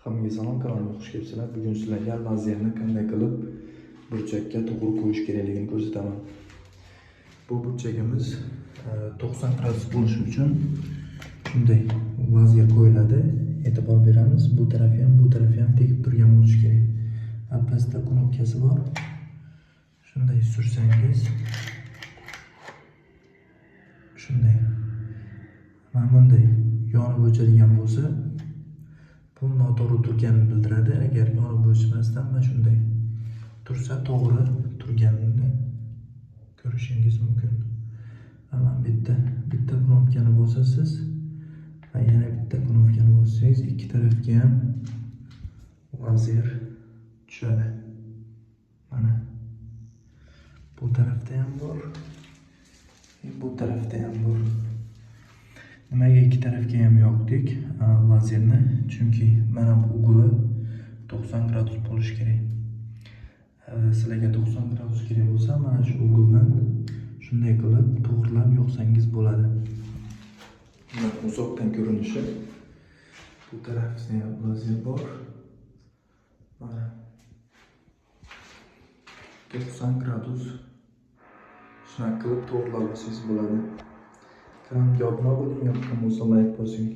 Hammaga salom, kanalimga xush kelibsizlar. Bugun sizlarga lazerni qanday qilib burchakka to'g'ri qo'yish kerakligini ko'rsataman. Bu burchagimiz 90 gradus bo'lishi uchun shunday lazer qo'yiladi. E'tibor beramiz. Bu tarafi ham tegib turgan bo'lishi kerak. Pastda knopkasi bor. Shunday sursangiz shunday. Mana bunday yonib o'chadigan bo'lsa, bu noto'g'ri turganini bildiradi. Agar yonib o'chmasdan mana shunday tursa, to'g'ri turganini ko'rishingiz mumkin. Mana bitta knopkani bosasiz va yana bitta knopkani bossangiz, ikki tarafga ham lazer tushadi. Mana bu tarafda ham bor, bu tarafda ham bor. Nimaga ikki tarafga ham yoqdik lazerni? Chunki mana bu ugli 90 gradus bo'lishi kerak. Sizlarga 90 gradus kerak bo'lsa, mana shu ugldan shunday qilib to'g'rilab yoqsangiz bo'ladi. Mana uzoqdan ko'rinishi. Bu tarafda ham lazer bor. Mana 90 gradus shunaqa qilib to'g'rilab olsangiz bo'ladi. Kanalga obuna bo'ling, yoqqan bo'lsa like bosing.